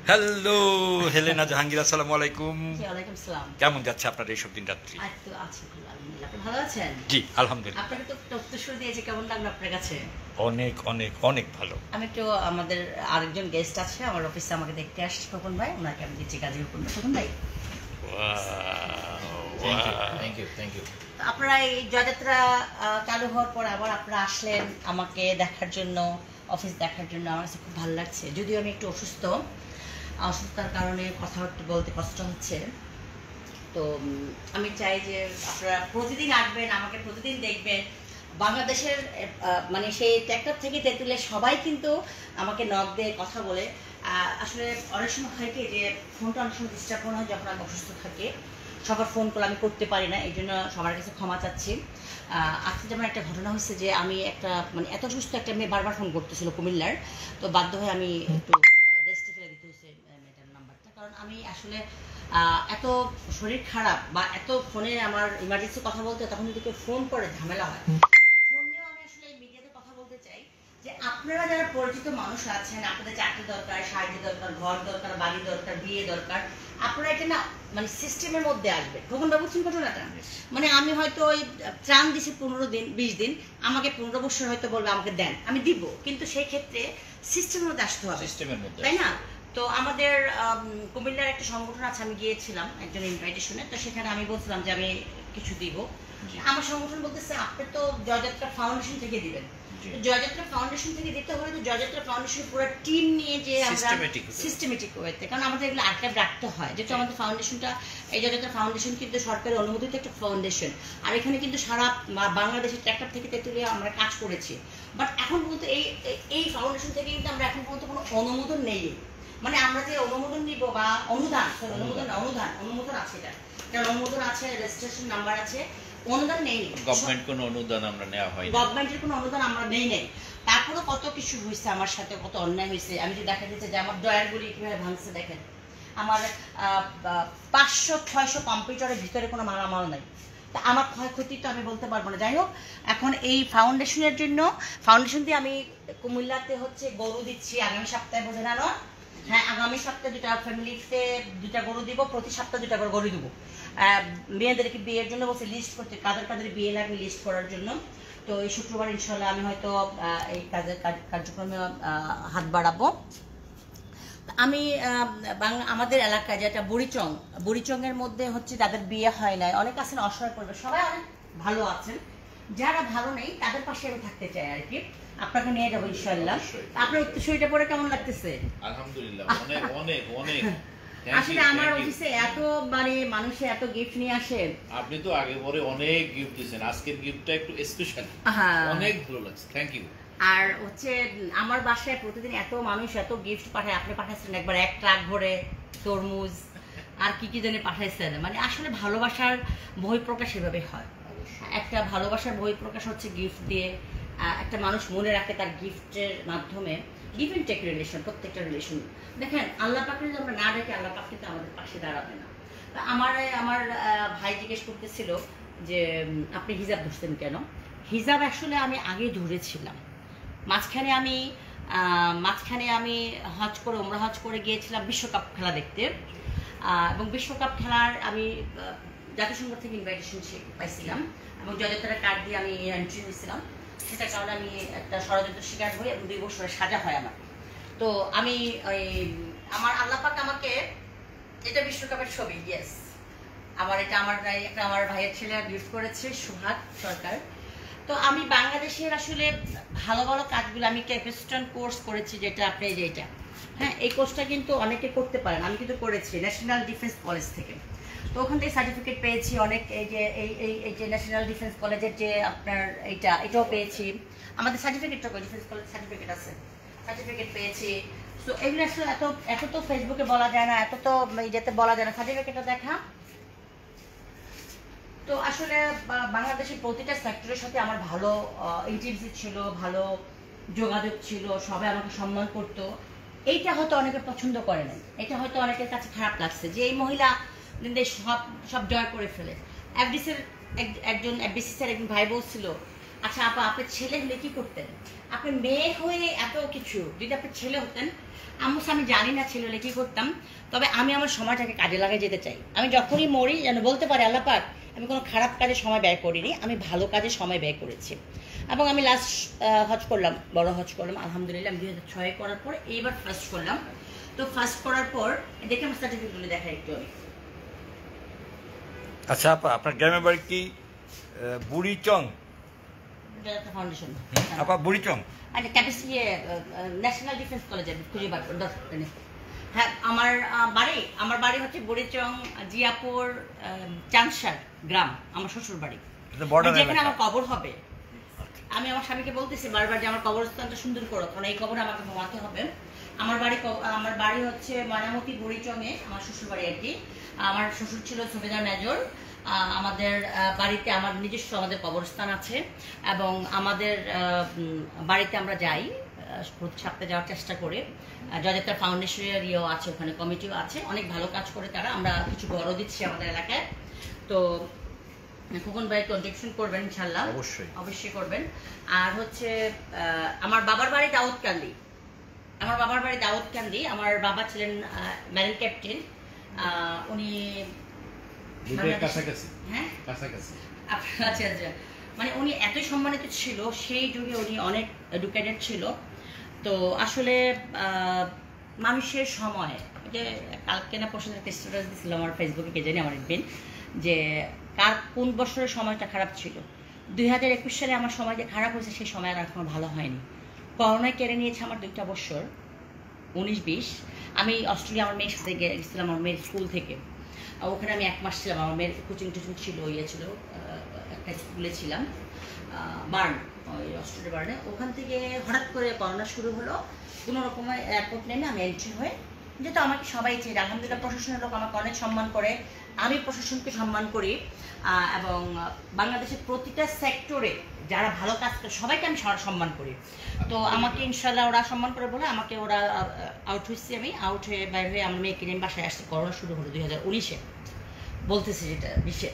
Hello Helena Jahangir, আসসালামু আলাইকুম। ওয়ালাইকুম আসসালাম। কেমন যাচ্ছে আপনার এইসব দিন রাত্রি? তো আছি আলহামদুলিল্লাহ। আপনি ভালো আছেন? জি আলহামদুলিল্লাহ। আপনাকে তো তথ্য শুরু দিয়েছে, কেমন লাগলো আপনার কাছে? অনেক অনেক অনেক ভালো। আমি একটু আমাদের আরেকজন গেস্ট আছে আমার অফিসে, আমাকে দেখতে আসছে খোকন ভাই, ওনাকে আমি দিচ্ছি কাজের উপর। খোকন ভাই, থ্যাংক ইউ। আপনারা এই জয়যাত্রা চালু হওয়ার পর আবার আপনারা আসলেন আমাকে দেখার জন্য, অফিস দেখার জন্য। আমার কাছে খুব ভালো লাগছে, যদিও আমি একটু অসুস্থতার কারণে কথা বলতে কষ্ট হচ্ছে। তো আমি চাই যে আপনারা প্রতিদিন আসবেন, আমাকে প্রতিদিন দেখবেন। বাংলাদেশের মানে সেই ট্র্যাক্টর থেকে তেঁতুলে সবাই কিন্তু আমাকে নক দিয়ে কথা বলে। আসলে অনেক সময় হয় কি যে ফোনটা অনেক সময় ডিস্টার্ব মনে হয় যখন আমি অসুস্থ থাকি, সবার ফোন কল আমি করতে পারি না, এই জন্য সবার কাছে ক্ষমা চাচ্ছি। আজকে যেমন একটা ঘটনা হচ্ছে যে আমি একটা মানে এত সুস্থ একটা মেয়ে বারবার ফোন করতেছিল কুমিল্লার, তো বাধ্য হয়ে আমি একটু রেস্টে ফেলে দিতে হয়েছে মেয়েটার নাম্বারটা। কারণ আমি আসলে এত শরীর খারাপ বা এত ফোনে আমার ইমার্জেন্সি কথা বলতে তখন যদি কেউ ফোন করে ঝামেলা হয়। ফোন নিয়েও আমি আসলে মিডিয়াতে কথা বলতে চাই যে আপনারা যারা পরিচিত মানুষ আছেন, আপনাদের চাকরি দরকার, সাহায্য দরকার, ঘর দরকার, বাড়ি দরকার, বিয়ে দরকার, আপনারা এটা না মানে সিস্টেমের মধ্যে আসবে। কখন ব্যবস্থা ঘটনাটা মানে আমি হয়তো ওই ত্রাণ দিছি 15 দিন 20 দিন, আমাকে 15 বছর হয়তো বলবে আমাকে দেন, আমি দিব, কিন্তু সেই ক্ষেত্রে সিস্টেমের মধ্যে আসতে হবে, তাই না? তো আমাদের কুমিল্লার একটা সংগঠন আছে, আমি গিয়েছিলাম একজন ইনভাইটেশনে, তো সেখানে আমি বলছিলাম যে আমি কিছু দিব। আমার সংগঠন বলতেছে আপনি তো জয়যাত্রা ফাউন্ডেশন থেকে দিবেন। জয়যাত্রা ফাউন্ডেশন থেকে দিতে হলে তো জয়যাত্রা ফাউন্ডেশন পুরো টিম নিয়ে যে আমরা সিস্টেমেটিক ওয়েতে, কারণ আমাদের এগুলো আর্কাইভ রাখতে হয়, যেহেতু আমাদের ফাউন্ডেশনটা এই জয়যাত্রা ফাউন্ডেশন কিন্তু সরকারের অনুমোদিত একটা ফাউন্ডেশন, আর এখানে কিন্তু সারা বাংলাদেশের ট্র্যাক্টর থেকে তেঁতুলিয়া আমরা কাজ করেছি। বাট এখন পর্যন্ত এই ফাউন্ডেশন থেকে কিন্তু আমরা এখন পর্যন্ত কোনো অনুমোদন নেই। মানে আমরা যে অনুমোদন নিব বা অনুমোদন আছে, এটা অনুমোদন আছে, রেজিস্ট্রেশন নাম্বার আছে, অনুদান নেই। গভর্নমেন্ট কোনো অনুদান আমরা নেওয়া হয় না, গভর্নমেন্টের কোনো অনুদান আমরা নেই। তারপরে কত কিছু হয়েছে আমার সাথে, কত অন্যায় হয়েছে। আমি যদি দেখা যাচ্ছে যে আমার ড্রয়ারগুলি কিভাবে ভাঙছে দেখেন, আমার 500-600 কম্পিউটারের ভিতরে কোনো মালামাল নাই। তা আমার ক্ষয়ক্ষতি তো আমি বলতে পারবো না। যাই হোক, এখন এই ফাউন্ডেশনের জন্য ফাউন্ডেশন দিয়ে আমি কুমিল্লাতে হচ্ছে গরু দিচ্ছি আগামী সপ্তাহে, বোঝে না? হ্যাঁ, আগামী সপ্তাহে 2টা ফ্যামিলিতে 2টা গরু দিব, প্রতি সপ্তাহে 2টা করে গরু দিব। মেয়েদেরকে বিয়ের জন্য বলছে লিস্ট করতে, কাদের বিয়ে লাগবে লিস্ট করার জন্য। তো এই শুক্রবার ইনশাল্লাহ আমি হয়তো এই কার্যক্রমে হাত বাড়াবো। আমি আমাদের এলাকায় যেটা বুড়িচংয়ের মধ্যে হচ্ছে যাদের বিয়ে হয় নাই, অনেক আছেন অসহায় পরিবার, সবাই অনেক ভালো আছেন, যারা ভালো নেই তাদের পাশে আমি থাকতে চাই আর কি। আপনাকে নিয়ে যাবো ইনশাল্লাহ। আপনার শরীরটা পরে কেমন লাগতেছে? আলহামদুলিল্লাহ, অনেক অনেক অনেক। আসলে আমার অফিসে এত মানে মানুষে এত গিফট নিয়ে আসে। আপনি তো আগে পরে অনেক গিফট দিয়েছেন, আজকের গিফটটা একটু স্পেশাল, অনেক ভালো লাগছে, থ্যাংক ইউ। আর হচ্ছে আমার বাসায় প্রতিদিন এত মানুষ এত গিফট পাঠায়, আপনি পাঠাচ্ছেন একবার 1 ট্রাক ভরে তরমুজ আর কি কি জানি পাঠাইছেন। মানে আসলে ভালোবাসার বহিঃপ্রকাশ এভাবে হয়। একটা ভালোবাসার বহিঃপ্রকাশ হচ্ছে গিফট দিয়ে। একটা মানুষ মনে রাখে তার গিফটের মাধ্যমে। গিভ এন্ড টেক রিলেশন, প্রত্যেকটা রিলেশন। দেখেন, আল্লাহ পাককে যদি আমরা না দেখি, আল্লাহ পাক কিন্তু আমাদের পাশে দাঁড়াবে না। তা আমার ভাই জিজ্ঞেস করতেছিল যে আপনি হিজাব ধরছেন কেন? হিজাব আসলে আমি আগে ধরেছিলাম, মাঝখানে আমি ওমরা হজ করে গিয়েছিলাম বিশ্বকাপ খেলা দেখতে, এবং বিশ্বকাপ খেলার আমি জাতিসংঘ থেকে ইনভাইটেশন পাইছিলাম এবং জয়যাত্রার কার্ড দিয়ে আমি এন্ট্রি নিয়েছিলাম। সেটার কারণে আমি একটা ষড়যন্ত্র শিকার হই এবং 2 বছরের সাজা হয় আমার। তো আমি আমার আল্লাহ পাক আমাকে, এটা বিশ্বকাপের ছবি, ইয়েস, আমার ভাইয়ের ছেলে গিফট করেছে, সুহাগ সরকার। তো আমি বাংলাদেশের আসলে ভালো ভালো কাজগুলো, আমি ক্যাপিস্টন কোর্স করেছি, যেটা আপনি যেটা, হ্যাঁ, এই কোর্সটা কিন্তু অনেকে করতে পারেন, আমি কিন্তু করেছি ন্যাশনাল ডিফেন্স কলেজ থেকে। তো ওখান থেকে সার্টিফিকেট পেয়েছি অনেক। এই যে ন্যাশনাল ডিফেন্স কলেজের যে আপনার এটাও পেয়েছি, আমাদের সার্টিফিকেটটা ডিফেন্স কলেজ সার্টিফিকেট আছে, সার্টিফিকেট পেয়েছি। তো এগুলো আসলে এত তো ফেসবুকে বলা যায় না, এত তো ইয়েতে বলা যায় না, সার্টিফিকেটটা দেখা। তো আসলে বাংলাদেশের প্রতিটা সেক্টরের সাথে আমার ভালো ইন্টিমেসি ছিল, ভালো যোগাযোগ ছিল, সবাই আমাকে সম্মান করতো। এইটা হয়তো অনেকে পছন্দ করে না, এটা হয়তো অনেকের কাছে খারাপ লাগছে যে এই মহিলা সব জয় করে ফেলে। এফডিসির একজন ভাই বলছিল আচ্ছা আপা, আপনার ছেলে হলে কি করতেন? আপনি মেয়ে হয়ে এত কিছু, যদি আপনার ছেলে হতেন, আমি জানি না ছেলে হলে কি করতাম, তবে আমি আমার সময়টাকে কাজে লাগাই যেতে চাই। আমি যখনই মরি যেন বলতে পারি আল্লাহ পাক আমি কোনো খারাপ কাজে সময় ব্যয় করিনি, আমি ভালো কাজে সময় ব্যয় করেছি। এবং আমি লাস্ট হজ করলাম, বড় হজ করলাম আলহামদুলিল্লাহ, আমি 2006 করার পর এইবার ফার্স্ট করলাম। তো ফার্স্ট করার পর দেখে আমার সার্টিফিকেটগুলো দেখা একটু আমি। আচ্ছা আপা, আপনার গ্রামের বাড়ি কি বুড়িচং? ফাউন্ডেশন আপা বুড়িচং? আচ্ছা, ক্যাপাসিটি ন্যাশনাল ডিফেন্স কলেজে খুঁজে বার করে 10 মিনিট। হ্যাঁ, আমার বাড়ি হচ্ছে বুড়িচং, জিয়াপুর, চাঁদসার গ্রাম আমার শ্বশুর বাড়ি, যেখানে আমার কবর হবে। আমি আমার স্বামীকে বলতেছি বারবার যে আমার কবরস্থানটা সুন্দর করো, কারণ এই কবরে আমাকে ঘুমাতে হবে। আমার বাড়ি হচ্ছে ময়নামতি বুড়িচংয়ে, আমার শ্বশুর বাড়ি আর কি। আমার শ্বশুর ছিল সুবেদার মেজর। আমাদের বাড়িতে আমার নিজস্ব আমাদের কবরস্থান আছে, এবং আমাদের বাড়িতে আমরা যাই প্রতি সপ্তাহে যাওয়ার চেষ্টা করে। জয়যাত্রা ফাউন্ডেশনের ইয়েও আছে, ওখানে কমিটিও আছে, অনেক ভালো কাজ করে তারা। আমরা কিছু বড় দিচ্ছি আমাদের এলাকায়। তো খোকন ভাই কন্ট্রিবিউশন করবেন ইনশাল্লাহ, অবশ্যই করবেন। আর হচ্ছে আমার বাবার বাড়ি দাউদকান্দি। আমার বাবা ছিলেন মেরিন ক্যাপ্টেন। উনি আচ্ছা, মানে উনি এতই সম্মানিত ছিল, সেই যুগে উনি অনেক এডুকেটেড ছিল। তো আসলে মানুষের সময়, যে কালকে না পরশু একটা স্ট্যাটাস দিয়েছিল আমার ফেসবুকে, কে জানি আমার একদিন, যে কার কোন বছরের সময়টা খারাপ ছিল। 2021 সালে আমার সময় যে খারাপ হয়েছে, সেই সময় আর এখনো ভালো হয়নি। করোনায় কেড়ে নিয়েছে আমার 2টা বছর, 19-20। আমি অস্ট্রেলিয়া আমার মেয়ের সাথে গেছিলাম, আমার মেয়ের স্কুল থেকে। ওখানে আমি 1 মাস ছিলাম, আমার মেয়ের কোচিং টোচিং ছিল, ছিল একটা স্কুলে ছিলাম, বার্ন, ওই অস্ট্রেলিয়া বার্নে। ওখান থেকে হঠাৎ করে করোনা শুরু হলো, কোনো রকমের এয়ারপোর্ট নেমে আমি এন্ট্রি হয়ে, যেহেতু আমাকে সবাই চেয়ে, আলহামদুলিল্লাহ প্রশাসনের লোক আমাকে অনেক সম্মান করে, আমি প্রশাসনকে সম্মান করি। এবং বাংলাদেশের প্রতিটা সেক্টরে যারা ভালো কাজ করে সবাইকে আমি সম্মান করি। তো আমাকে ইনশাল্লাহ ওরা সম্মান করে বলে আমাকে ওরা আউট হয়েছি, আমি আউট হয়ে বাইর হয়ে আমার মেয়েকে নিয়ে বাসায় আসছি। করোনা শুরু হলো 2019-এ, বলতেছি যেটা 20-এ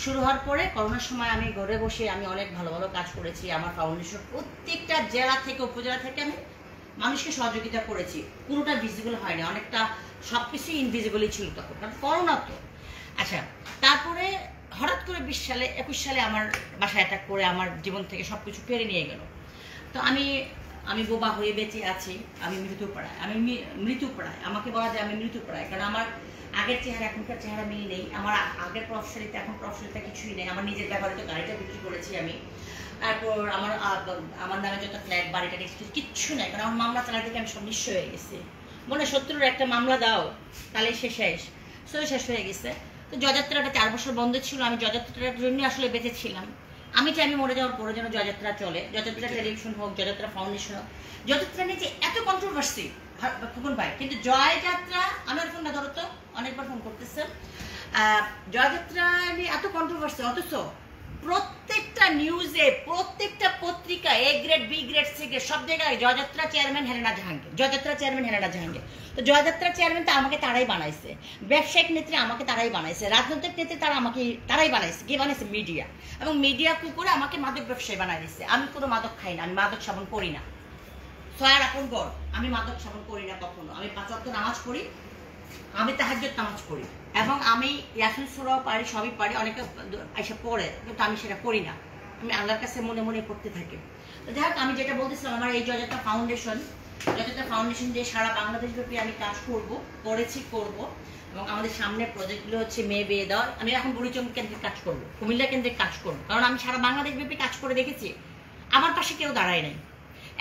শুরু হওয়ার পরে। করোনার সময় আমি ঘরে বসে আমি অনেক ভালো ভালো কাজ করেছি। আমার ফাউন্ডেশন প্রত্যেকটা জেলা থেকে, উপজেলা থেকে আমি মানুষকে সহযোগিতা করেছি, কোনোটা ভিজিবল হয়নি, অনেকটা সবকিছুই ইনভিজিবলই ছিল তখন, কারণ করোনা তো। আচ্ছা, তারপরে হঠাৎ করে 21 সালে আমার বাসায় অ্যাটাক করে আমার জীবন থেকে সবকিছু কেড়ে নিয়ে গেল। তো আমি বোবা হয়ে বেঁচে আছি, আমি মৃত্যুপ্রায়, আমাকে বলা যায় আমি মৃত্যুপ্রায়, কারণ আমার আগের চেহারা এখনকার চেহারা মিল নেই। আমার আগের প্রফেশনালিতে এখন প্রফেশনালিতে কিছুই নেই। আমার নিজের ব্যবহৃত গাড়িটা বিক্রি করেছি আমি, তারপর আমার নামে যত ফ্ল্যাট, বাড়িটা কিচ্ছু নেই, কারণ আমার মামলা চালা থেকে আমি সব নিঃস্ব হয়ে গেছি। মনে 70-এর একটা মামলা দাও তাহলে শেষ হয়ে গেছে। তো জয়যাত্রাটা 4 বছর বন্ধ ছিল, আমি জয়যাত্রাটার জন্য আসলে বেঁচেছিলাম। আমি চাই আমি মরে যাওয়ার পরে যেন জয়যাত্রা চলে, জয়যাত্রা টেলিভিশন হোক, জয়যাত্রা ফাউন্ডেশন হোক। জয়যাত্রা নিয়ে যে এত কন্ট্রোভার্সি খোকন ভাই, কিন্তু জয়যাত্রা, আমার ফোনটা ধরো তো, অনেকবার ফোন করতেছে, জয়যাত্রা নিয়ে এত কন্ট্রোভার্সি, অথচ প্রত্যেকটা নিউজে, প্রত্যেকটা পত্রিকা, A grade, B grade, C grade, সব জায়গায় জয়যাত্রা চেয়ারম্যান হেলেনা জাহাঙ্গীর। তো জয়যাত্রা চেয়ারম্যান তো আমাকে তারাই বানাইছে, ব্যবসায়িক নেত্রী আমাকে তারাই বানাইছে, রাজনৈতিক নেত্রী তারাই বানাইছে। কে বানাইছে? মিডিয়া। এবং মিডিয়া কুকুরে আমাকে মাদক ব্যবসায়ী বানাই দিচ্ছে। আমি কোনো মাদক খাই না, আমি মাদক সেবন করি না, সয়ার আপন গড়, আমি মাদক সেবন করি না কখনো। আমি 5 ওয়াক্ত নামাজ পড়ি, আমি তাহাজ্জুদ নামাজ পড়ি, এবং আমি ইয়াসিন সূরাও পারি, সবই পারি। অনেকে এসে পড়ে, কিন্তু আমি সেটা করি না, আমি আল্লাহর কাছে মনে মনে পড়তে থাকি। তো যাই হোক, আমি যেটা বলতেছিলাম, আমার এই জয়যাত্রা ফাউন্ডেশন দিয়ে সারা বাংলাদেশ ব্যাপী আমি কাজ করব, এবং আমাদের সামনে প্রজেক্টগুলো হচ্ছে মেয়ে বিয়ে দেওয়ার। আমি এখন বুড়িচং কেন্দ্রিক কাজ করবো, কুমিল্লা কেন্দ্রিক কাজ করবো, কারণ আমি সারা বাংলাদেশ ব্যাপী কাজ করে দেখেছি, আমার পাশে কেউ দাঁড়ায় নাই।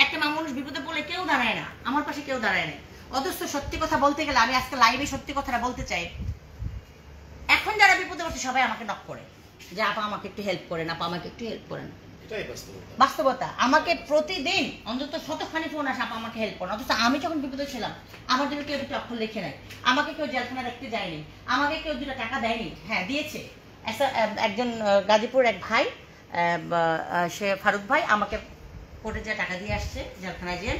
একটা মানুষ বিপদে পড়লে কেউ দাঁড়ায় না, আমার পাশে কেউ দাঁড়ায় নাই। অথচ সত্যি কথা বলতে গেলে, আমি আজকে লাইভে সত্যি কথাটা বলতে চাই, এখন যারা বিপদে পড়ছে সবাই আমাকে নক করে যে আপা আমাকে একটু হেল্প করেন, আপা আমাকে একটু হেল্প করেন। বাস্তবতা, আমাকে প্রতিদিন অন্তত 100খানি ফোন আসে, আপা আমাকে হেল্প করেন। অথচ আমি যখন বিপদে ছিলাম, আমার জন্য কেউ 2 অক্ষর লিখে নাই, আমাকে কেউ জেলখানা দেখতে যায়নি, আমাকে কেউ 2 টাকা দেয়নি। হ্যাঁ দিয়েছে একজন গাজীপুর এক ভাই, সে ফারুক ভাই, আমাকে কোর্টে যে টাকা দিয়ে আসছে জেলখানায় যে।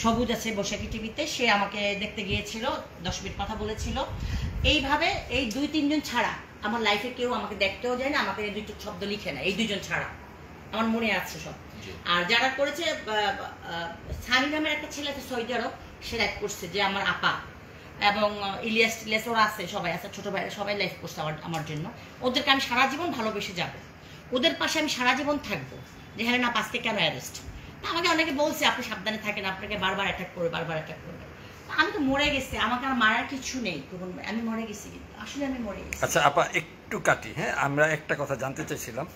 সবুজ আছে বৈশাখী টিভিতে, সে আমাকে দেখতে গিয়েছিল, 10 মিনিট কথা বলেছিল। এইভাবে এই 2-3 জন ছাড়া আমার লাইফে কেউ আমাকে দেখতেও যায় না, আমাকে এই 2 শব্দ লিখে না, এই 2 জন ছাড়া আমার মনে আছে সব। আর যারা করেছে সানি নামের একটা ছেলে আছে সৌদি আরব, সে লাইভ করছে যে আমার আপা, এবং ইলিয়াস টিলিয়াস ওরা আছে, সবাই আছে, ছোট ভাইরা সবাই লাইভ করছে আমার জন্য। ওদেরকে আমি সারা জীবন ভালোবেসে যাব, ওদের পাশে আমি সারা জীবন থাকবো। যে হ্যাঁ না পাঁচকে কেন অ্যারেস্ট, আমাকে অনেকে বলছে আপনি সাবধানে থাকেন, আপনাকে বারবার অ্যাটাক করবে, বারবার অ্যাটাক করবে। আমি তো মরে গেছি, আমাকে আর মারার কিছু নেই, আমি মরে গেছি, আসলে আমি মরে গেছি। আচ্ছা আপা একটু কাটি, হ্যাঁ আমরা একটা কথা জানতে চাইছিলাম,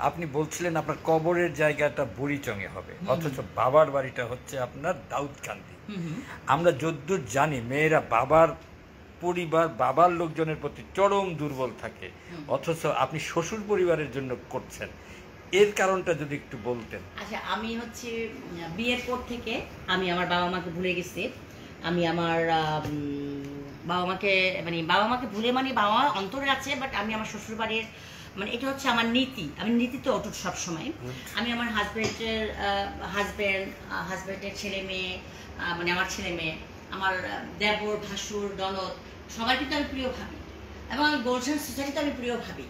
আপনি বলছিলেন আপনার কবরের জায়গাটা বুড়িচংয়ে হবে, অথচ বাবার বাড়িটা হচ্ছে আপনার দাউদকান্দি। আমরা যদ্দূর জানি মেয়েরা বাবার পরিবার, বাবার লোকজনের প্রতি চরম দুর্বল থাকে, অথচ আপনি শ্বশুর পরিবারের জন্য করছেন, এর কারণটা যদি একটু বলতেন। আচ্ছা, আমি হচ্ছে বিয়ের পর থেকে আমি আমার বাবা মাকে ভুলে গেছি। আমি আমার বাবা মাকে ভুলে, মানে বাবা মা অন্তরে আছে, বাট আমি আমার শ্বশুর বাড়ির, মানে এটা হচ্ছে আমার নীতি, আমি নীতিতে অটুট সবসময়। আমি আমার হাজব্যান্ডের ছেলে মেয়ে, মানে আমার ছেলে মেয়ে, আমার দেবর, ভাসুর, ননদ, সবাই কিন্তু আমি প্রিয় ভাবি, এবং আমি গোলশান সোসাইটিতে আমি প্রিয় ভাবি,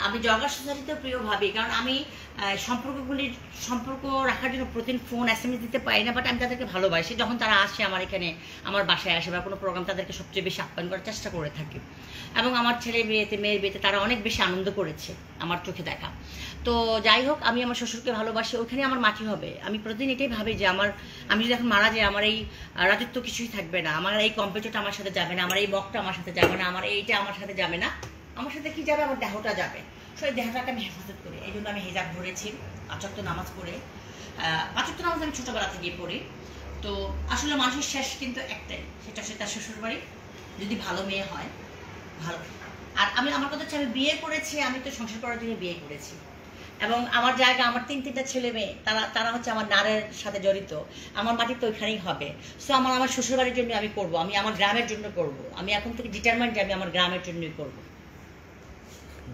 আমি জগার সোসাইটিতেও প্রিয় ভাবি। কারণ আমি সম্পর্ক রাখার জন্য প্রতিদিন ফোন SMS দিতে পারি না, বাট আমি তাদেরকে ভালোবাসি। যখন তারা আসে আমার এখানে, আমার বাসায় আসে বা কোনো প্রোগ্রাম, তাদেরকে সবচেয়ে বেশি আপ্যায়ন করার চেষ্টা করে থাকি। এবং আমার ছেলের মেয়ের বিয়েতে তারা অনেক বেশি আনন্দ করেছে, আমার চোখে দেখা। তো যাই হোক, আমি আমার শ্বশুরকে ভালোবাসি, ওখানে আমার মাটি হবে। আমি প্রতিদিন এটাই ভাবি যে আমি যদি এখন মারা যাই, আমার এই রাজত্ব কিছুই থাকবে না, আমার এই কম্পিউটারটা আমার সাথে যাবে না, আমার এই বকটা আমার সাথে যাবে না, আমার এইটা আমার সাথে যাবে না, আমার সাথে কি যাবে, আমার দেহটা যাবে। সেই দেহটাকে আমি হেফাজত করি, এই জন্য আমি হিজাব ধরেছি, 5 ওয়াক্ত নামাজ পড়ে। 5 ওয়াক্ত নামাজ আমি ছোটবেলা থেকেই পড়ি। তো আসলে মানুষের শেষ কিন্তু একটাই, সেটা তার শ্বশুর বাড়ি, যদি ভালো মেয়ে হয়, ভালো। আর আমার কথা হচ্ছে, আমি বিয়ে করেছি, আমি তো সংসার করার জন্য বিয়ে করেছি, এবং আমার জায়গা, আমার 3টা ছেলে মেয়ে, তারা হচ্ছে আমার নারের সাথে জড়িত, আমার মাটি তো ওইখানেই হবে। সো আমার শ্বশুর বাড়ির জন্য আমি করবো, আমি আমার গ্রামের জন্য করবো, আমি এখন থেকে ডিটারমাইন্ড যে আমি আমার গ্রামের জন্যই করবো।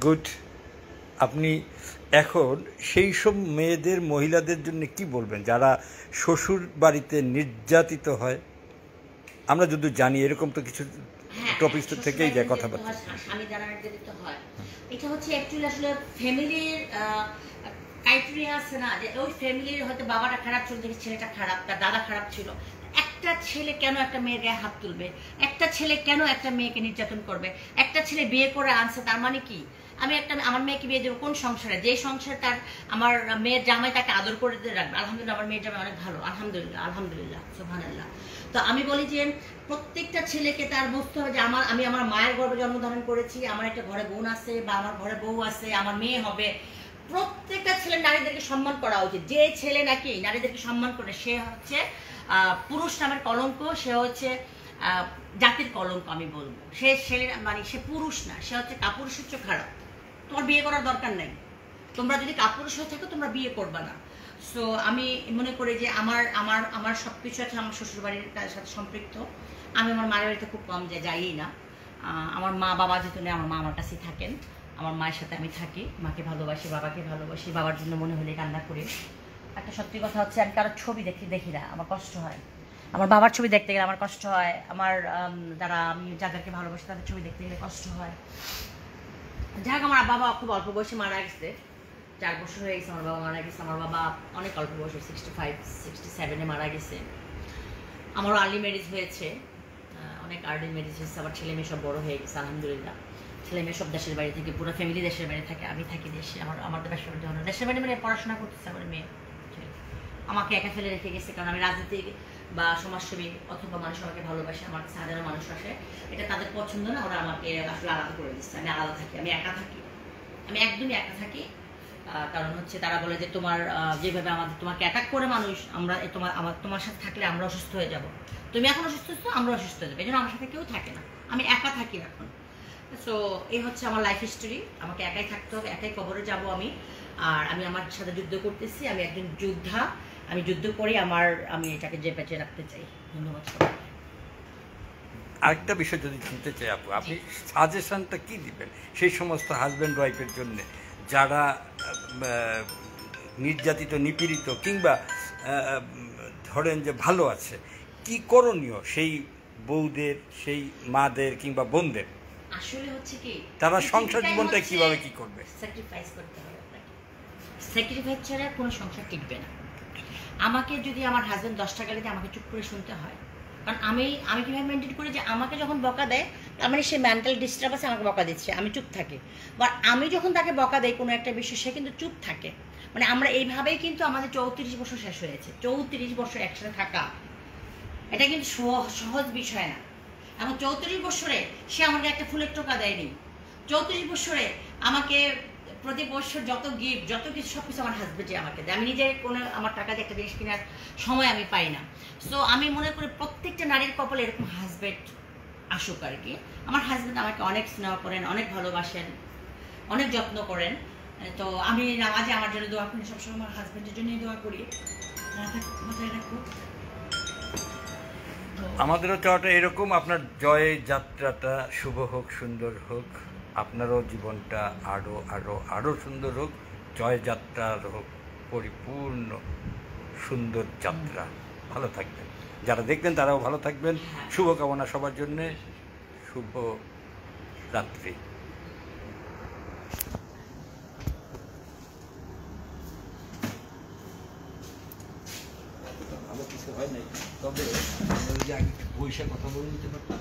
গুড। আপনি এখন সেই সব মেয়েদের, মহিলাদের জন্য কি বলবেন যারা শ্বশুর বাড়িতে নির্যাতিত হয়? আমরা যদি জানি এরকম তো কিছু টপিক থেকেই যায় কথাবার্তা, স্বামী যারা নির্যাতিত হয়, এটা হচ্ছে অ্যাকচুয়ালি আসলে ফ্যামিলির ক্রাইটেরিয়া আছে না, যে ওই ফ্যামিলির হয়তো বাবাটা খারাপ ছিল, দেখে ছেলেটা খারাপ, তার দাদা খারাপ ছিল। একটা ছেলে কেন একটা মেয়ের গায়ে হাত তুলবে? একটা ছেলে কেন একটা মেয়েকে নির্যাতন করবে? একটা ছেলে বিয়ে করে আনছে, তার মানে কি আমি আমার মেয়েকে বিয়ে দেবো কোন সংসারে? যে সংসারে তার আমার মেয়ের জামাই তাকে আদর করে রাখবে। আলহামদুলিল্লাহ, আমার মেয়ের জামাই অনেক ভালো, আলহামদুলিল্লাহ, সুবহানাল্লাহ। তো আমি বলি যে প্রত্যেকটা ছেলেকে তার বুঝতে হবে যে আমি আমার মায়ের গর্ভে জন্মধারণ করেছি, আমার একটা ঘরে বোন আছে বা আমার ঘরে বউ আছে, আমার মেয়ে হবে। প্রত্যেকটা ছেলে নারীদেরকে সম্মান করা উচিত। যে ছেলে নাকি নারীদেরকে সম্মান করে, সে হচ্ছে পুরুষ নামের কলঙ্ক, সে হচ্ছে জাতির কলঙ্ক। আমি বলবো সে ছেলে, মানে সে পুরুষ না, সে হচ্ছে কাপুরুষ, হচ্ছে খারাপ। তোমার বিয়ে করার দরকার নাই, তোমরা যদি কাপুরুষ হয়ে থাকো তোমরা বিয়ে করবা না। সো আমি মনে করি যে আমার সবকিছু আছে আমার শ্বশুরবাড়ির সাথে সম্পৃক্ত। আমি আমার মায়ের বাড়িতে খুব কম যাই না। আমার মা বাবা যেহেতু নেই, আমার মা আমার কাছেই থাকেন, আমার মায়ের সাথে আমি থাকি, মাকে ভালোবাসি, বাবাকে ভালোবাসি, বাবার জন্য মনে হলে কান্না করি। একটা সত্যি কথা হচ্ছে, আমি কারোর ছবি দেখি না, আমার কষ্ট হয়। আমার বাবার ছবি দেখতে গেলে আমার কষ্ট হয়, আমার আমি যাদেরকে ভালোবাসি তাদের ছবি দেখতে গেলে কষ্ট হয়। যাক, আমার বাবা খুব অল্প বয়সে মারা গেছে, 4 বছর হয়ে গেছে আমার বাবা মারা গেছে। আমার বাবা অনেক অল্প বয়সে 65-67-এ মারা গেছে। আমারও আর্লি ম্যারেজ হয়েছে, অনেক আর্লি ম্যারেজ হয়েছে। আমার ছেলে মেয়ে সব বড় হয়ে গেছে আলহামদুলিল্লাহ। ছেলে মেয়ে সব দেশের বাড়ি থেকে, পুরো ফ্যামিলি দেশের বাড়ি থাকে, আমি থাকি দেশে। আমাদের দেশের বাড়ি মানে পড়াশোনা করতেছে আমার মেয়ে, আমাকে একা ফেলে রেখে গেছে। কারণ আমি রাজনীতি বা সমাজসেবী অথবা মানুষ আমাকে ভালোবাসে, আমার কাছে হাজারো মানুষ আসে, এটা তাদের পছন্দ না, ওরা আমাকে আসলে আলাদা করে দিচ্ছে। আমি আলাদা থাকি, আমি একা থাকি, আমি একদমই একা থাকি। কারণ হচ্ছে তারা বলে যে তোমার যেভাবে তোমাকে অ্যাটাক করে মানুষ, তোমার সাথে থাকলে আমরা অসুস্থ হয়ে যাব, তুমি এখন অসুস্থ হচ্ছ, আমরা অসুস্থ হয়ে যাবো, এই জন্য আমার সাথে কেউ থাকে না, আমি একা থাকি এখন। সো এই হচ্ছে আমার লাইফ হিস্টোরি, আমাকে একাই থাকতে হবে, একাই কবরে যাব আমি। আর আমি আমার সাথে যুদ্ধ করতেছি, আমি একজন যোদ্ধা, আমি যুদ্ধ করি, আমি এটাকে যে বেঁচে রাখতে চাই। ধন্যবাদ। আরেকটা বিষয় যদি জানতে চাই আপু, আপনি সাজেশনটা কি দিবেন সেই সমস্ত হাজব্যান্ড ওয়াইফের জন্য যারা নির্যাতিত, নিপীড়িত, কিংবা ধরেন যে ভালো আছে, কি করণীয় সেই বউদের, সেই মাদের কিংবা বোনদের? আসলে হচ্ছে কি, তারা সংসার জীবনটা কিভাবে কি করবে? স্যাক্রিফাইস করতে হবে আপনাকে। স্যাক্রিফাইস ছাড়া কোনো সংসার টিকবে না। আমাকে যদি আমার হাজব্যান্ড 10 টাকা দিতে আমাকে চুপ করে শুনতে হয়, কারণ আমি কীভাবে মেনটেন করি যে আমাকে যখন বকা দেয় তার মানে সে মেন্টাল ডিস্টার্ব আছে, আমাকে বকা দিচ্ছে, আমি চুপ থাকি। বা আমি যখন তাকে বকা দেই কোনো একটা বিষয়, সে কিন্তু চুপ থাকে। মানে আমরা এইভাবেই কিন্তু আমাদের 34 বছর শেষ হয়েছে। 34 বছর একসাথে থাকা এটা কিন্তু সহজ বিষয় না। এবং 34 বছরে সে আমাকে একটা ফুলের টোকা দেয়নি। 34 বছরে আমাকে প্রতি বছর যত গিফট, যত কিছু, সব কিছু আমার হাজব্যান্ডই আমাকে দেয়। আমি নিজে কোনো আমার টাকা দিয়ে একটা জিনিস কেনার সময় আমি পাই না। সো আমি মনে করি প্রত্যেকটা নারীর কপালে এরকম হাজব্যান্ড আসুক আর কি। আমার হাজব্যান্ড আমাকে অনেক স্নেহ করেন, অনেক ভালোবাসেন, অনেক যত্ন করেন। তো আমি নামাজে আমার জন্য দোয়া করি, সবসময় আমার হাজব্যান্ডের জন্যই দোয়া করি। মাথায় রাখবো। আমাদেরও চাওয়াটা এরকম, আপনার জয় যাত্রাটা শুভ হোক, সুন্দর হোক, আপনারও জীবনটা আরও আরও আরও সুন্দর হোক, জয় যাত্রার হোক পরিপূর্ণ সুন্দর যাত্রা। ভালো থাকবেন, যারা দেখবেন তারাও ভালো থাকবেন। শুভকামনা সবার জন্যে, শুভ রাত্রি। ভালো কিছু হয় নাই, তবে বৈশাখ কথা বলে নিতে পারতাম।